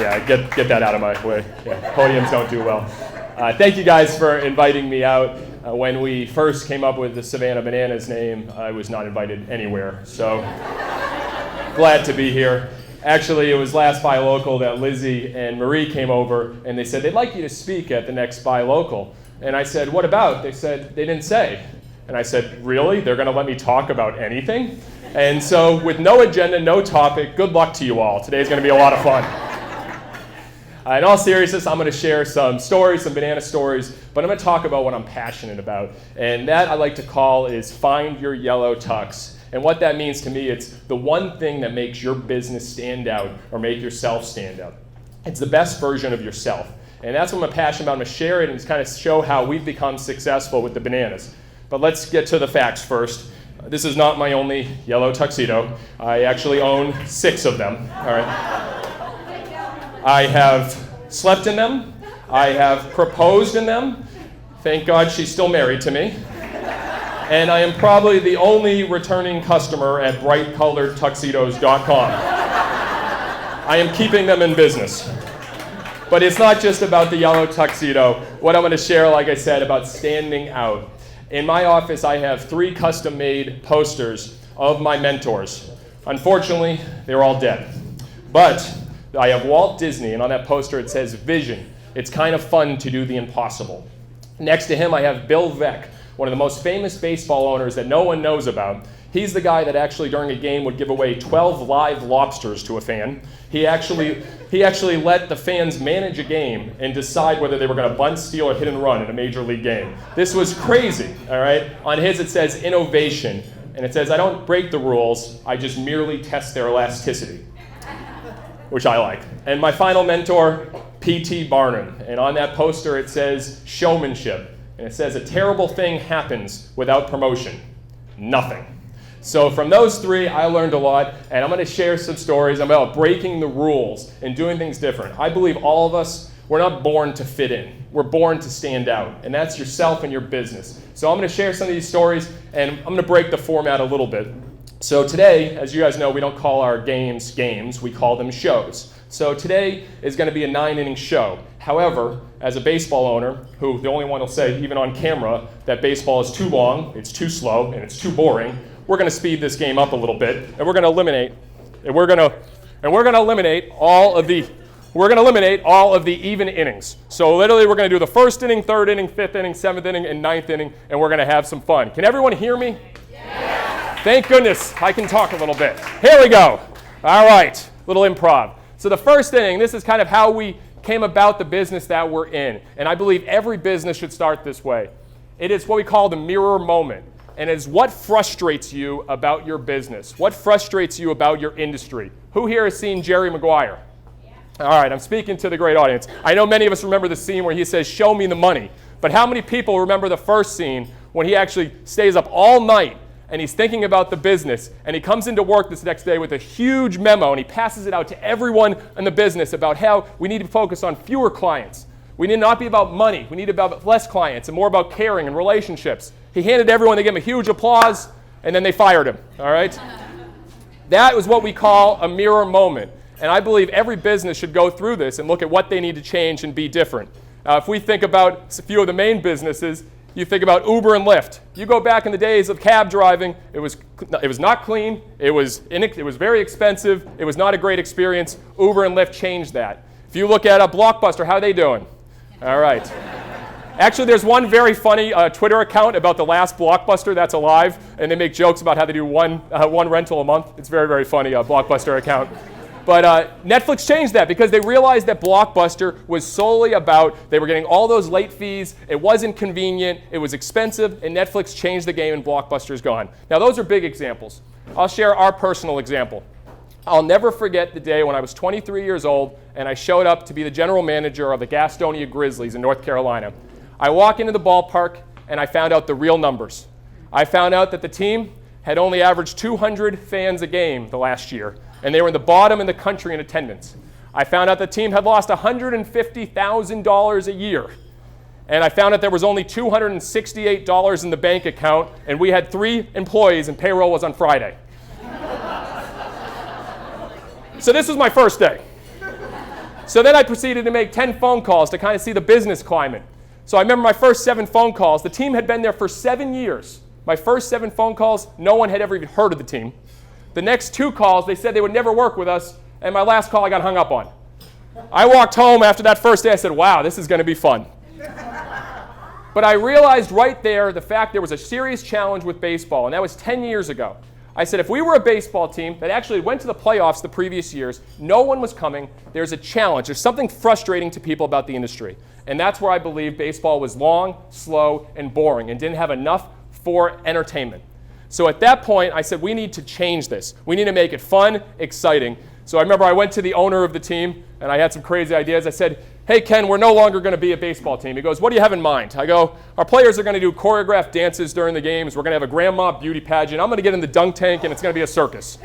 Yeah, get that out of my way. Yeah, podiums don't do well. Thank you guys for inviting me out. When we first came up with the Savannah Bananas name, I was not invited anywhere. So glad to be here. Actually, it was last Buy Local that Lizzie and Marie came over, and they said they'd like you to speak at the next Buy Local. And I said, what about? They said, they didn't say. And I said, really? They're going to let me talk about anything? And so with no agenda, no topic, good luck to you all. Today's going to be a lot of fun. In all seriousness, I'm going to share some stories, some banana stories, but I'm going to talk about what I'm passionate about. And that I like to call is find your yellow tux. And what that means to me, it's the one thing that makes your business stand out or make yourself stand out. It's the best version of yourself. And that's what I'm passionate about. I'm going to share it and just kind of show how we've become successful with the bananas. But let's get to the facts first. This is not my only yellow tuxedo. I actually own 6 of them. All right. I have slept in them. I have proposed in them. Thank God she's still married to me. And I am probably the only returning customer at brightcoloredtuxedos.com. I am keeping them in business. But it's not just about the yellow tuxedo. What I'm going to share, like I said, about standing out. In my office, I have 3 custom-made posters of my mentors. Unfortunately, they're all dead. But I have Walt Disney, and on that poster it says vision. It's kind of fun to do the impossible. Next to him, I have Bill Veeck, one of the most famous baseball owners that no one knows about. He's the guy that actually during a game would give away 12 live lobsters to a fan. He actually let the fans manage a game and decide whether they were going to bunt, steal, or hit and run in a major league game. This was crazy, all right? On his it says innovation, and it says I don't break the rules, I just merely test their elasticity, which I like. And my final mentor, P.T. Barnum, and on that poster it says showmanship, and it says a terrible thing happens without promotion, nothing. So from those 3, I learned a lot, and I'm going to share some stories about breaking the rules and doing things different. I believe all of us, we're not born to fit in. We're born to stand out, and that's yourself and your business. So I'm going to share some of these stories, and I'm going to break the format a little bit. So today, as you guys know, we don't call our games games, we call them shows. So today is going to be a 9-inning show. However, as a baseball owner, who the only one will say, even on camera, that baseball is too long, it's too slow, and it's too boring, we're going to speed this game up a little bit, and we're going to eliminate all of the even innings. So literally, we're going to do the 1st inning, 3rd inning, 5th inning, 7th inning, and 9th inning, and we're going to have some fun. Can everyone hear me? Yes. Thank goodness I can talk a little bit. Here we go. All right, little improv. So the 1st inning, this is kind of how we came about the business that we're in, and I believe every business should start this way. It is what we call the mirror moment. And it's what frustrates you about your business? What frustrates you about your industry? Who here has seen Jerry Maguire? Yeah. All right, I'm speaking to the great audience. I know many of us remember the scene where he says, show me the money. But how many people remember the first scene when he actually stays up all night and he's thinking about the business and he comes into work this next day with a huge memo and he passes it out to everyone in the business about how we need to focus on fewer clients. We need not be about money. We need to be about less clients and more about caring and relationships. He handed everyone, they gave him a huge applause, and then they fired him, all right? That is what we call a mirror moment. And I believe every business should go through this and look at what they need to change and be different. If we think about a few of the main businesses, you think about Uber and Lyft. You go back in the days of cab driving, it was not clean, it was very expensive, it was not a great experience. Uber and Lyft changed that. If you look at a Blockbuster, how are they doing? All right. Actually, there's one very funny Twitter account about the last Blockbuster that's alive, and they make jokes about how they do one rental a month. It's very, very funny, Blockbuster account. But Netflix changed that because they realized that Blockbuster was solely about, they were getting all those late fees, it wasn't convenient, it was expensive, and Netflix changed the game and Blockbuster's gone. Now, those are big examples. I'll share our personal example. I'll never forget the day when I was 23 years old and I showed up to be the general manager of the Gastonia Grizzlies in North Carolina. I walk into the ballpark and I found out the real numbers. I found out that the team had only averaged 200 fans a game the last year, and they were in the bottom in the country in attendance. I found out the team had lost $150,000 a year, and I found out there was only $268 in the bank account, and we had 3 employees and payroll was on Friday. So this was my first day. So then I proceeded to make 10 phone calls to kind of see the business climate. So I remember my first 7 phone calls. The team had been there for 7 years. My first 7 phone calls, no one had ever even heard of the team. The next 2 calls, they said they would never work with us, and my last call I got hung up on. I walked home after that first day, I said, wow, this is going to be fun. But I realized right there the fact there was a serious challenge with baseball, and that was 10 years ago. I said, if we were a baseball team that actually went to the playoffs the previous years, no one was coming, there's a challenge. There's something frustrating to people about the industry. And that's where I believe baseball was long, slow, and boring and didn't have enough for entertainment. So at that point, I said, we need to change this. We need to make it fun, exciting. So I remember I went to the owner of the team, and I had some crazy ideas. I said, hey, Ken, we're no longer going to be a baseball team. He goes, what do you have in mind? I go, our players are going to do choreographed dances during the games. We're going to have a grandma beauty pageant. I'm going to get in the dunk tank, and it's going to be a circus.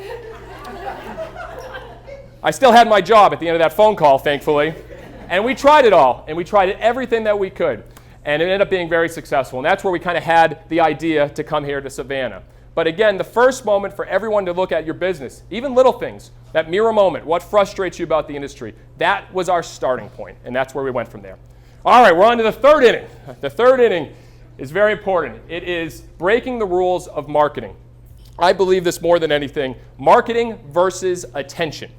I still had my job at the end of that phone call, thankfully. And we tried it all, and we tried everything that we could. And it ended up being very successful. And that's where we kind of had the idea to come here to Savannah. But again, the first moment for everyone to look at your business, even little things, that mirror moment, what frustrates you about the industry, that was our starting point, and that's where we went from there. All right, we're on to the third inning. The third inning is very important. It is breaking the rules of marketing. I believe this more than anything, marketing versus attention.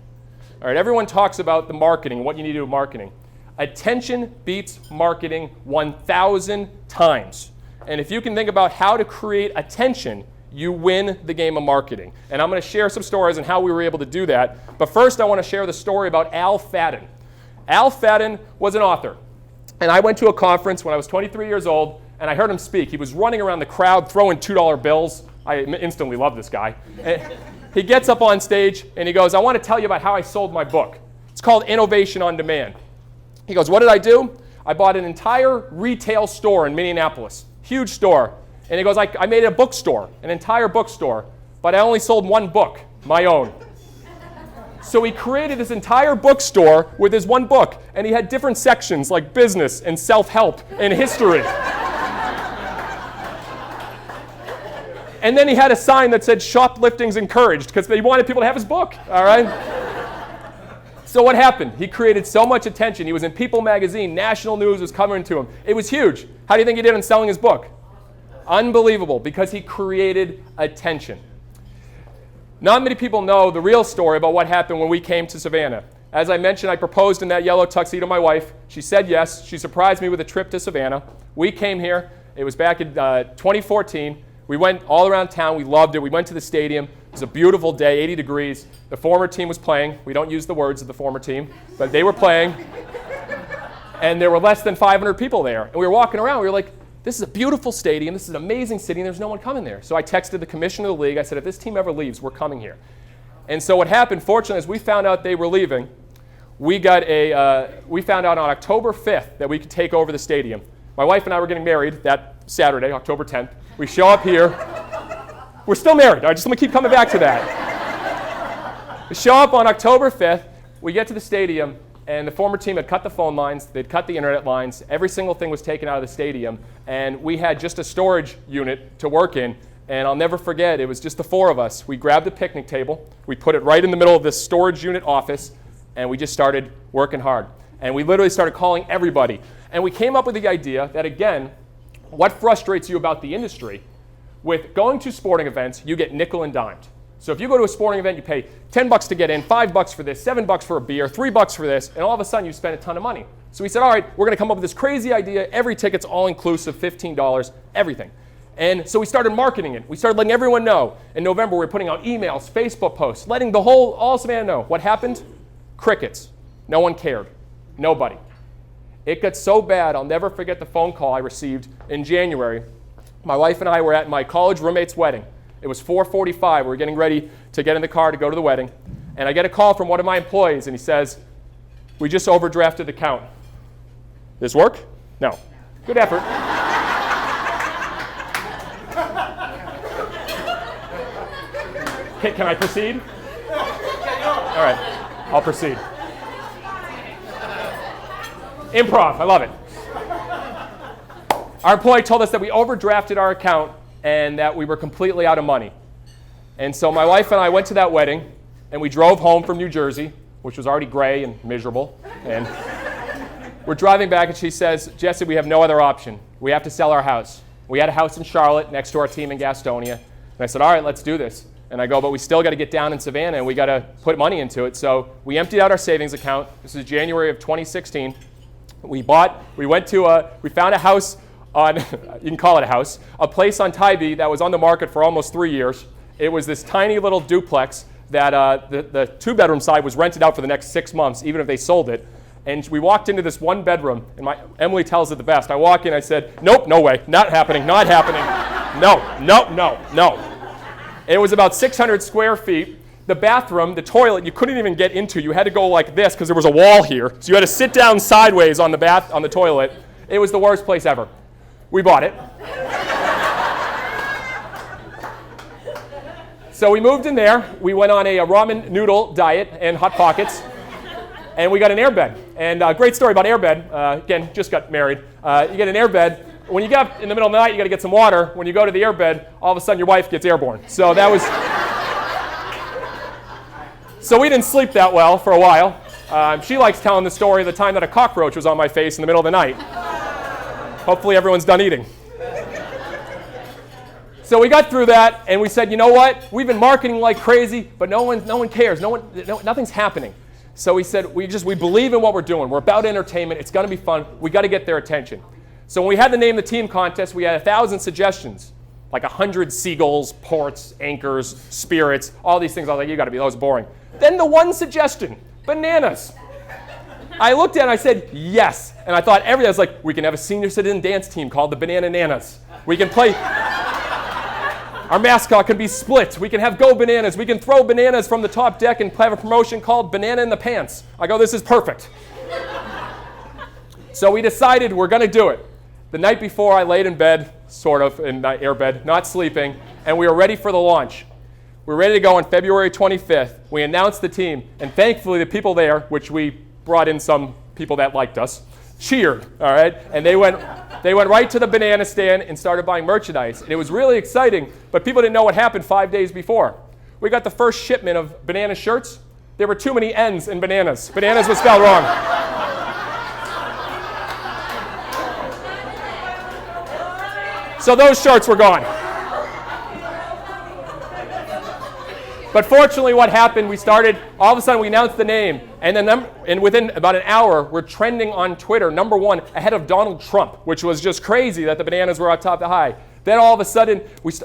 All right, everyone talks about the marketing, what you need to do with marketing. Attention beats marketing 1,000 times. And if you can think about how to create attention, you win the game of marketing. And I'm going to share some stories on how we were able to do that. But first, I want to share the story about Al Fadden. Al Fadden was an author. And I went to a conference when I was 23 years old, and I heard him speak. He was running around the crowd throwing $2 bills. I instantly loved this guy. He gets up on stage, and he goes, I want to tell you about how I sold my book. It's called Innovation on Demand. He goes, what did I do? I bought an entire retail store in Minneapolis, huge store. And he goes, I made a bookstore, an entire bookstore, but I only sold one book, my own. So he created this entire bookstore with his one book, and he had different sections like business and self-help and history. And then he had a sign that said shoplifting's encouraged because he wanted people to have his book, all right? So what happened? He created so much attention. He was in People magazine, national news was covering to him. It was huge. How do you think he did in selling his book? Unbelievable, because he created attention. Not many people know the real story about what happened when we came to Savannah. As I mentioned, I proposed in that yellow tuxedo to my wife. She said yes. She surprised me with a trip to Savannah. We came here. It was back in 2014. We went all around town. We loved it. We went to the stadium. It was a beautiful day, 80 degrees. The former team was playing. We don't use the words of the former team, but they were playing. And there were less than 500 people there. And we were walking around. We were like, this is a beautiful stadium. This is an amazing city, and there's no one coming there. So I texted the commissioner of the league. I said, if this team ever leaves, we're coming here. And so what happened, fortunately, is we found out they were leaving. We found out on October 5th that we could take over the stadium. My wife and I were getting married that Saturday, October 10th. We show up here. We're still married. All right, just let me keep coming back to that. We show up on October 5th. We get to the stadium. And the former team had cut the phone lines, they'd cut the internet lines, every single thing was taken out of the stadium, and we had just a storage unit to work in, and I'll never forget, it was just the 4 of us. We grabbed a picnic table, we put it right in the middle of this storage unit office, and we just started working hard. And we literally started calling everybody. And we came up with the idea that, again, what frustrates you about the industry, with going to sporting events, you get nickel and dimed. So if you go to a sporting event, you pay $10 to get in, $5 for this, $7 for a beer, $3 for this, and all of a sudden you spend a ton of money. So we said, all right, we're going to come up with this crazy idea. Every ticket's all-inclusive, $15, everything. And so we started marketing it. We started letting everyone know. In November, we were putting out emails, Facebook posts, letting all of Savannah know. What happened? Crickets. No one cared. Nobody. It got so bad, I'll never forget the phone call I received in January. My wife and I were at my college roommate's wedding. It was 4:45. We were getting ready to get in the car to go to the wedding. And I get a call from one of my employees, and he says, we just overdrafted the account. This work? No. Good effort. Can I proceed? All right, I'll proceed. Improv, I love it. Our employee told us that we overdrafted our account and that we were completely out of money. And so my wife and I went to that wedding, and we drove home from New Jersey. which was already gray and miserable. And we're driving back, and she says, Jesse, we have no other option. We have to sell our house. We had a house in Charlotte next to our team in Gastonia. And I said, all right, let's do this. And I go, but we still got to get down in Savannah, and we got to put money into it. So we emptied out our savings account. This is January of 2016. We found a house on, you can call it a house, a place on Tybee that was on the market for almost 3 years. It was this tiny little duplex that the two-bedroom side was rented out for the next 6 months, even if they sold it. And we walked into this one bedroom, and Emily tells it the best. I walk in, I said, nope, no way, not happening, not happening. No. It was about 600 square feet. The bathroom, the toilet, you couldn't even get into. You had to go like this because there was a wall here. So you had to sit down sideways on the toilet. It was the worst place ever. We bought it. So we moved in there. We went on a ramen noodle diet and Hot Pockets. And we got an airbed. And great story about airbed. Again, just got married. You get an airbed. When you get up in the middle of the night, you got to get some water. When you go to the airbed, all of a sudden your wife gets airborne. So that was... So we didn't sleep that well for a while. She likes telling the story of the time that a cockroach was on my face in the middle of the night. Hopefully everyone's done eating. So we got through that, and we said, you know what? We've been marketing like crazy, but no one cares. Nothing's happening. So we said, we believe in what we're doing. We're about entertainment. It's going to be fun. We got to get their attention. So when we had to name the team contest, we had 1,000 suggestions, like 100 seagulls, ports, anchors, spirits, all these things. I was like, that was boring. Then the one suggestion, bananas. I looked at it and I said, yes. And I thought I was like, we can have a senior citizen dance team called the Banana Nanas. We can play, our mascot can be split. We can have Go Bananas. We can throw bananas from the top deck and have a promotion called Banana in the Pants. I go, this is perfect. So we decided we're going to do it. The night before, I laid in bed, sort of, in my airbed, not sleeping, and we were ready for the launch. We were ready to go on February 25th. We announced the team, and thankfully the people there, which we brought in some people that liked us, cheered, all right? And they went right to the banana stand and started buying merchandise. And it was really exciting, but people didn't know what happened 5 days before. We got the first shipment of banana shirts. There were too many N's in bananas. Bananas was spelled wrong. So those shirts were gone. But fortunately, what happened, all of a sudden we announced the name, and then within about an hour, we're trending on Twitter, #1, ahead of Donald Trump, which was just crazy that the bananas were on top of the high. Then all of a sudden,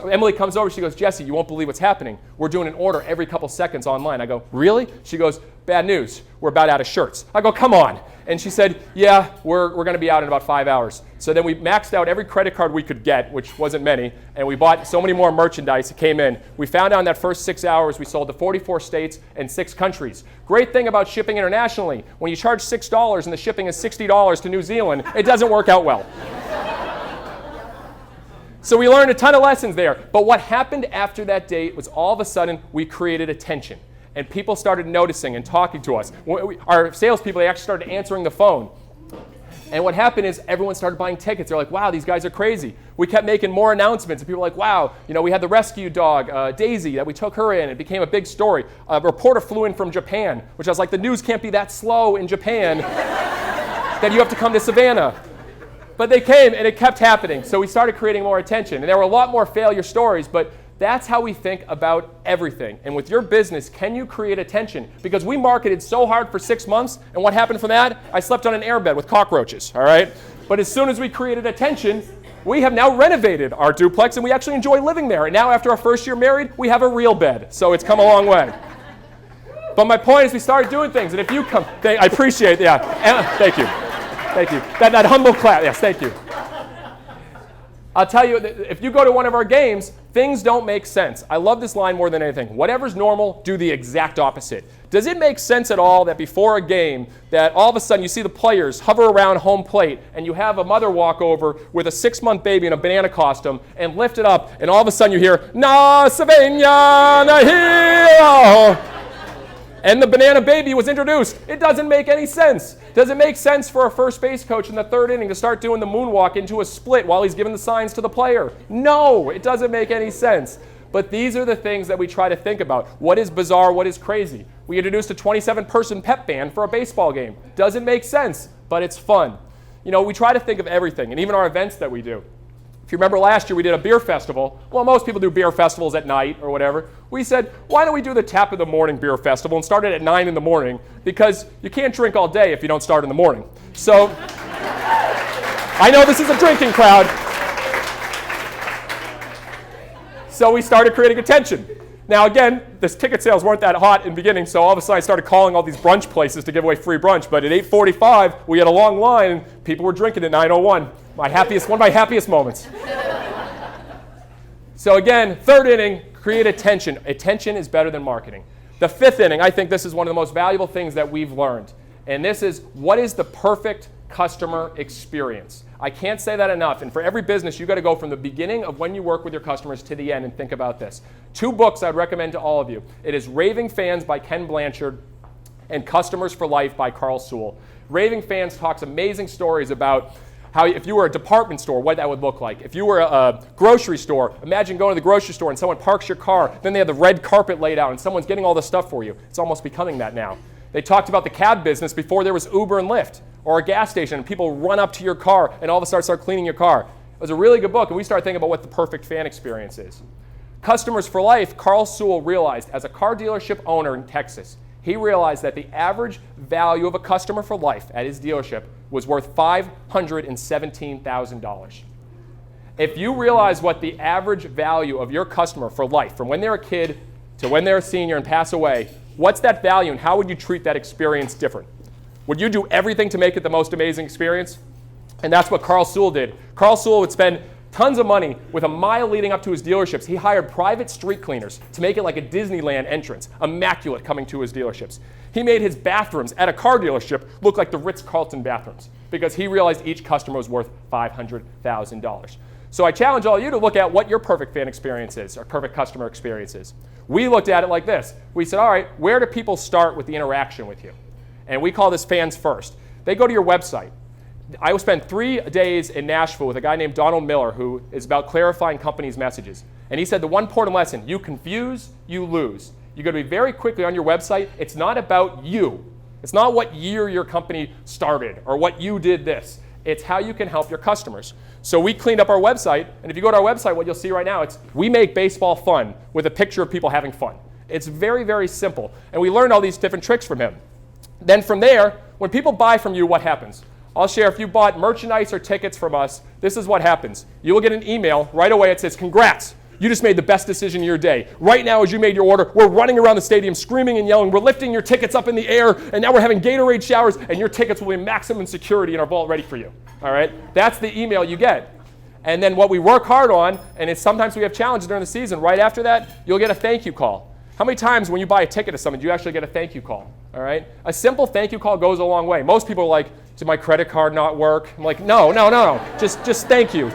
Emily comes over, she goes, Jesse, you won't believe what's happening. We're doing an order every couple seconds online. I go, really? She goes, bad news, we're about out of shirts. I go, come on. And she said, yeah, we're going to be out in about 5 hours. So then we maxed out every credit card we could get, which wasn't many, and we bought so many more merchandise that came in. We found out in that first 6 hours we sold to 44 states and 6 countries. Great thing about shipping internationally, when you charge $6 and the shipping is $60 to New Zealand, it doesn't work out well. So we learned a ton of lessons there. But what happened after that date was all of a sudden we created attention. And people started noticing and talking to us. Our salespeople, they actually started answering the phone. And what happened is everyone started buying tickets. They're like, wow, these guys are crazy. We kept making more announcements. And people were like, wow, we had the rescue dog, Daisy, that we took her in. It became a big story. A reporter flew in from Japan, which I was like, the news can't be that slow in Japan that you have to come to Savannah. But they came, and it kept happening. So we started creating more attention. And there were a lot more failure stories, but that's how we think about everything. And with your business, can you create attention? Because we marketed so hard for 6 months, and what happened from that? I slept on an airbed with cockroaches, all right? But as soon as we created attention, we have now renovated our duplex, and we actually enjoy living there. And now, after our first year married, we have a real bed. So it's come a long way. But my point is we started doing things, and if you come, I appreciate it, yeah. Thank you. Thank you. That humble clap, yes, thank you. I'll tell you, if you go to one of our games, things don't make sense. I love this line more than anything. Whatever's normal, do the exact opposite. Does it make sense at all that before a game, that all of a sudden you see the players hover around home plate, and you have a mother walk over with a 6-month baby in a banana costume and lift it up, and all of a sudden you hear, Na Savannah, na hero, and the banana baby was introduced? It doesn't make any sense. Does it make sense for a first base coach in the 3rd inning to start doing the moonwalk into a split while he's giving the signs to the player? No, it doesn't make any sense. But these are the things that we try to think about. What is bizarre? What is crazy? We introduced a 27-person pep band for a baseball game. Doesn't make sense, but it's fun. We try to think of everything, and even our events that we do. If you remember last year, we did a beer festival. Well, most people do beer festivals at night or whatever. We said, why don't we do the Tap of the Morning beer festival and start it at 9 in the morning, because you can't drink all day if you don't start in the morning. So I know this is a drinking crowd. So we started creating attention. Now again, the ticket sales weren't that hot in the beginning, so all of a sudden I started calling all these brunch places to give away free brunch. But at 8:45, we had a long line, and people were drinking at 9:01. One of my happiest moments. So again, third inning, create attention. Attention is better than marketing. The fifth inning, I think this is one of the most valuable things that we've learned. And this is, what is the perfect customer experience? I can't say that enough. And for every business, you've got to go from the beginning of when you work with your customers to the end and think about this. 2 books I'd recommend to all of you. It is Raving Fans by Ken Blanchard and Customers for Life by Carl Sewell. Raving Fans talks amazing stories about how if you were a department store, what that would look like. If you were a grocery store, imagine going to the grocery store and someone parks your car, then they have the red carpet laid out and someone's getting all the stuff for you. It's almost becoming that now. They talked about the cab business before there was Uber and Lyft, or a gas station, and people run up to your car and all of a sudden start cleaning your car. It was a really good book, and we started thinking about what the perfect fan experience is. Customers for Life, Carl Sewell realized, as a car dealership owner in Texas, he realized that the average value of a customer for life at his dealership was worth $517,000. If you realize what the average value of your customer for life, from when they're a kid to when they're a senior and pass away, what's that value and how would you treat that experience different? Would you do everything to make it the most amazing experience? And that's what Carl Sewell did. Carl Sewell would spend tons of money with a mile leading up to his dealerships. He hired private street cleaners to make it like a Disneyland entrance, immaculate coming to his dealerships. He made his bathrooms at a car dealership look like the Ritz-Carlton bathrooms because he realized each customer was worth $500,000. So I challenge all of you to look at what your perfect fan experience is, or perfect customer experience is. We looked at it like this. We said, all right, where do people start with the interaction with you? And we call this fans first. They go to your website. I will spend 3 days in Nashville with a guy named Donald Miller, who is about clarifying companies' messages. And he said the one important lesson, you confuse, you lose. You've got to be very quickly on your website. It's not about you. It's not what year your company started or what you did this. It's how you can help your customers. So we cleaned up our website, and if you go to our website, what you'll see right now, it's we make baseball fun with a picture of people having fun. It's very, very simple. And we learned all these different tricks from him. Then from there, when people buy from you, what happens? I'll share, if you bought merchandise or tickets from us, this is what happens. You will get an email right away. It says, congrats, you just made the best decision of your day. Right now, as you made your order, we're running around the stadium screaming and yelling. We're lifting your tickets up in the air, and now we're having Gatorade showers, and your tickets will be maximum security in our vault ready for you. All right? That's the email you get. And then what we work hard on, and it's sometimes we have challenges during the season, right after that, you'll get a thank you call. How many times when you buy a ticket to someone do you actually get a thank you call? All right? A simple thank you call goes a long way. Most people are like, did my credit card not work? I'm like, no. Just thank you.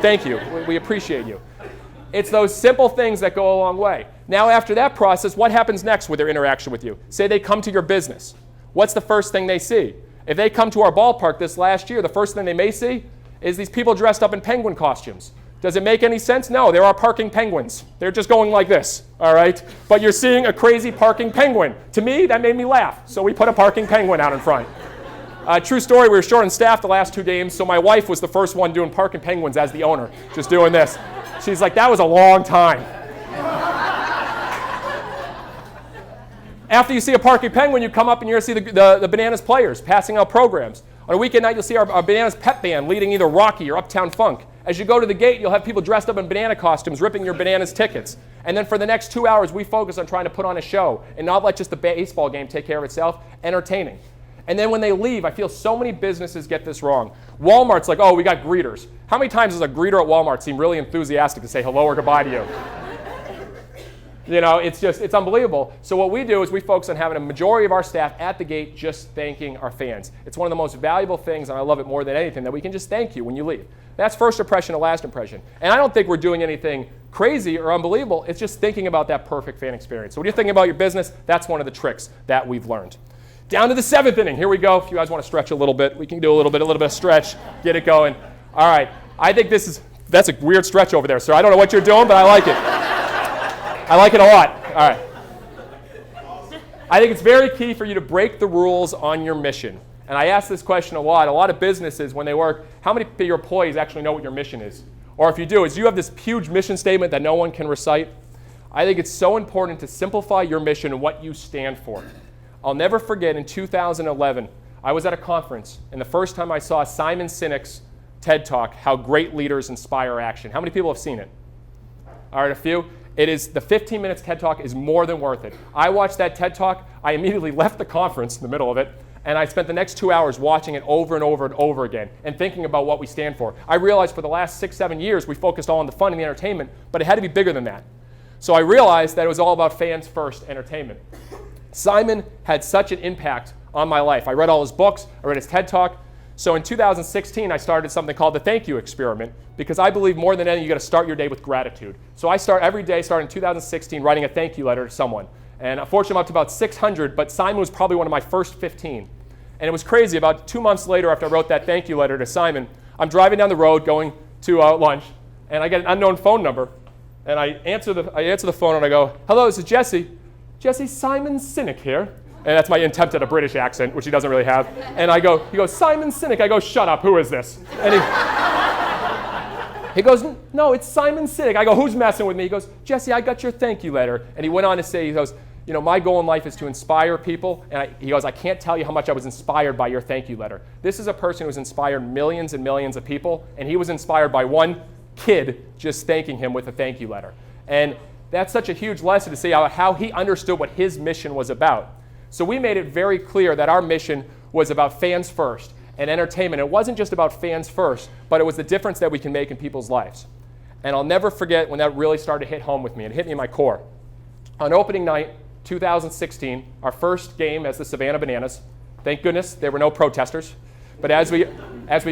We appreciate you. It's those simple things that go a long way. Now after that process, what happens next with their interaction with you? Say they come to your business. What's the first thing they see? If they come to our ballpark this last year, the first thing they may see is these people dressed up in penguin costumes. Does it make any sense? No, there are parking penguins. They're just going like this, all right? But you're seeing a crazy parking penguin. To me, that made me laugh, so we put a parking penguin out in front. True story, we were short on staff the last 2 games, so my wife was the first one doing parking penguins as the owner, just doing this. She's like, that was a long time. After you see a parking penguin, you come up and you're going to see the Bananas players passing out programs. On a weekend night, you'll see our Bananas pep band leading either Rocky or Uptown Funk. As you go to the gate, you'll have people dressed up in banana costumes ripping your Bananas tickets. And then for the next 2 hours, we focus on trying to put on a show and not let just the baseball game take care of itself, entertaining. And then when they leave, I feel so many businesses get this wrong. Walmart's like, oh, we got greeters. How many times does a greeter at Walmart seem really enthusiastic to say hello or goodbye to you? You know, it's unbelievable. So what we do is we focus on having a majority of our staff at the gate just thanking our fans. It's one of the most valuable things, and I love it more than anything, that we can just thank you when you leave. That's first impression and last impression. And I don't think we're doing anything crazy or unbelievable. It's just thinking about that perfect fan experience. So when you're thinking about your business, that's one of the tricks that we've learned. Down to the 7th inning. Here we go. If you guys want to stretch a little bit, we can do a little bit of stretch, get it going. All right. I think that's a weird stretch over there, sir. I don't know what you're doing, but I like it. I like it a lot. All right. I think it's very key for you to break the rules on your mission. And I ask this question a lot. A lot of businesses, when they work, how many of your employees actually know what your mission is? Or if you do, you have this huge mission statement that no one can recite. I think it's so important to simplify your mission and what you stand for. I'll never forget in 2011, I was at a conference, and the first time I saw Simon Sinek's TED Talk, How Great Leaders Inspire Action. How many people have seen it? All right, a few. It is, the 15 minutes TED Talk is more than worth it. I watched that TED Talk. I immediately left the conference in the middle of it, and I spent the next 2 hours watching it over and over and over again and thinking about what we stand for. I realized for the last 6-7 years we focused all on the fun and the entertainment, but it had to be bigger than that. So I realized that it was all about fans first entertainment. Simon had such an impact on my life. I read all his books, I read his TED Talk. So in 2016, I started something called the Thank You Experiment, because I believe more than anything, you got to start your day with gratitude. So I start every day, starting in 2016, writing a thank you letter to someone. And unfortunately, I'm up to about 600, but Simon was probably one of my first 15. And it was crazy. About 2 months later, after I wrote that thank you letter to Simon, I'm driving down the road going to lunch, and I get an unknown phone number. And I answer the phone, and I go, "Hello, this is Jesse. Jesse, Simon Sinek here." And that's my attempt at a British accent, which he doesn't really have. And he goes, "Simon Sinek." I go, "Shut up, who is this?" And he goes, "No, it's Simon Sinek." I go, "Who's messing with me?" He goes, "Jesse, I got your thank you letter." And he went on to say, he goes, "My goal in life is to inspire people." And he goes, "I can't tell you how much I was inspired by your thank you letter." This is a person who's inspired millions and millions of people, and he was inspired by one kid just thanking him with a thank you letter. And that's such a huge lesson to see how he understood what his mission was about. So we made it very clear that our mission was about fans first and entertainment. It wasn't just about fans first, but it was the difference that we can make in people's lives. And I'll never forget when that really started to hit home with me. It hit me in my core. On opening night, 2016, our first game as the Savannah Bananas. Thank goodness there were no protesters. But as we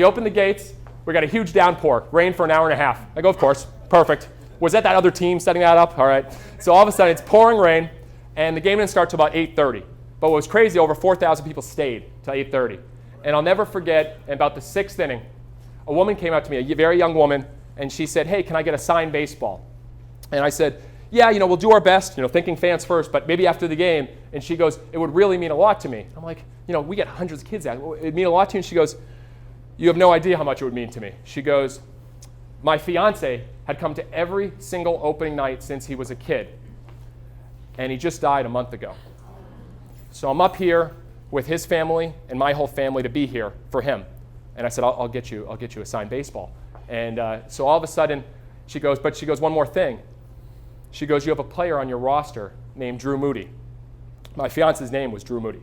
opened the gates, we got a huge downpour, rain for an hour and a half. I go, of course, perfect. Was that other team setting that up? All right. So all of a sudden, it's pouring rain, and the game didn't start till about 8:30. But what was crazy, over 4,000 people stayed till 8:30. And I'll never forget, in about the 6th inning, a woman came up to me, a very young woman, and she said, "Hey, can I get a signed baseball?" And I said, "Yeah, we'll do our best, thinking fans first, but maybe after the game." And she goes, "It would really mean a lot to me." I'm like, we get hundreds of kids out. It'd mean a lot to you? And she goes, "You have no idea how much it would mean to me." She goes, "My fiance had come to every single opening night since he was a kid, and he just died a month ago. So I'm up here with his family and my whole family to be here for him." And I said, I'll get you a signed baseball." And so all of a sudden, she goes, "One more thing." She goes, "You have a player on your roster named Drew Moody." My fiance's name was Drew Moody.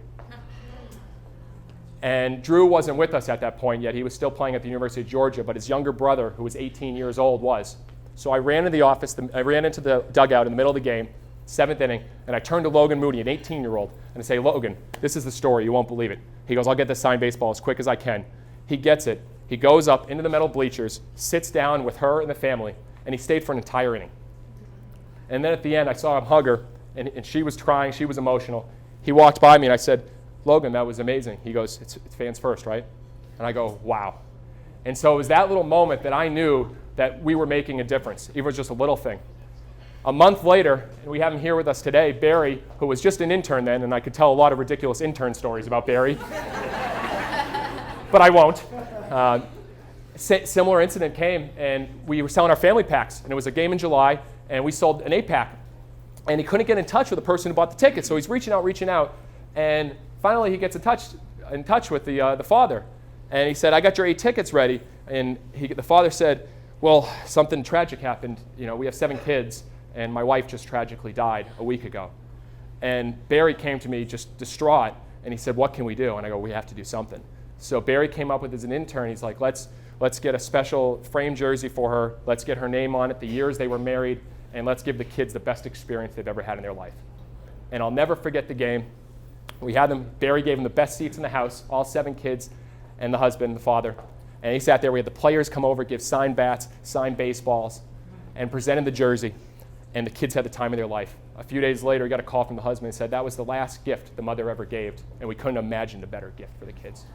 And Drew wasn't with us at that point yet. He was still playing at the University of Georgia, but his younger brother, who was 18 years old, was. So I ran into the office, I ran into the dugout in the middle of the game, 7th inning, and I turned to Logan Moody, an 18-year-old, and I say, "Logan, this is the story. You won't believe it." He goes, "I'll get this signed baseball as quick as I can." He gets it. He goes up into the metal bleachers, sits down with her and the family, and he stayed for an entire inning. And then at the end, I saw him hug her, and she was crying. She was emotional. He walked by me, and I said, "Logan, that was amazing." He goes, it's fans first, right?" And I go, "Wow." And so it was that little moment that I knew that we were making a difference. It was just a little thing. A month later, and we have him here with us today, Barry, who was just an intern then, and I could tell a lot of ridiculous intern stories about Barry, but I won't. Similar incident came, and we were selling our family packs, and it was a game in July, and we sold an 8-pack. And he couldn't get in touch with the person who bought the ticket, so he's reaching out, and finally he gets in touch with the father. And he said, "I got your 8 tickets ready." And the father said, "Well, something tragic happened. We have 7 kids, and my wife just tragically died a week ago." And Barry came to me just distraught, and he said, "What can we do?" And I go, "We have to do something." So Barry came up with as an intern, he's like, let's get a special frame jersey for her. Let's get her name on it, the years they were married, and let's give the kids the best experience they've ever had in their life. And I'll never forget the game. Barry gave them the best seats in the house, all 7 kids, and the husband and the father. And he sat there. We had the players come over, give signed bats, signed baseballs, and presented the jersey. And the kids had the time of their life. A few days later, he got a call from the husband and said that was the last gift the mother ever gave, and we couldn't imagine a better gift for the kids.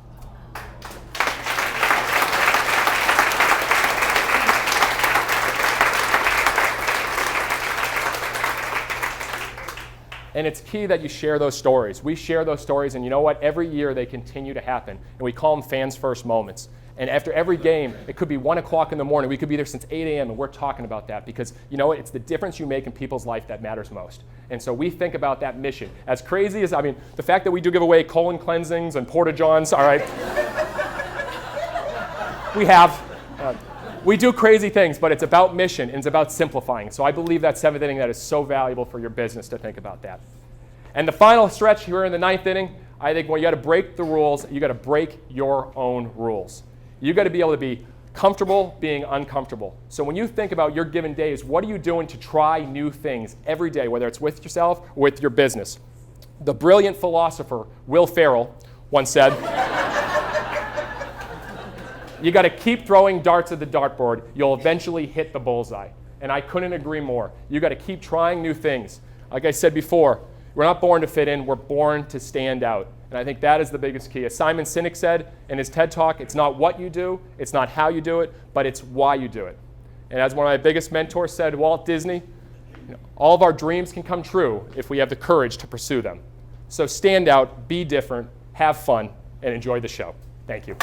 And it's key that you share those stories. We share those stories, and you know what? Every year they continue to happen. And we call them fans first moments. And after every game, it could be 1 o'clock in the morning. We could be there since 8 a.m. and we're talking about that because you know what? It's the difference you make in people's life that matters most. And so we think about that mission. As crazy as, the fact that we do give away colon cleansings and porta-johns, all right? We have. We do crazy things, but it's about mission and it's about simplifying. So I believe that 7th inning, that is so valuable for your business to think about that. And the final stretch here in the 9th inning, I think when you got to break the rules, you got to break your own rules. You got to be able to be comfortable being uncomfortable. So when you think about your given days, what are you doing to try new things every day, whether it's with yourself or with your business? The brilliant philosopher Will Ferrell once said, you got to keep throwing darts at the dartboard. You'll eventually hit the bullseye. And I couldn't agree more. You got to keep trying new things. Like I said before, we're not born to fit in. We're born to stand out. And I think that is the biggest key. As Simon Sinek said in his TED Talk, it's not what you do, it's not how you do it, but it's why you do it. And as one of my biggest mentors said, Walt Disney, all of our dreams can come true if we have the courage to pursue them. So stand out, be different, have fun, and enjoy the show. Thank you.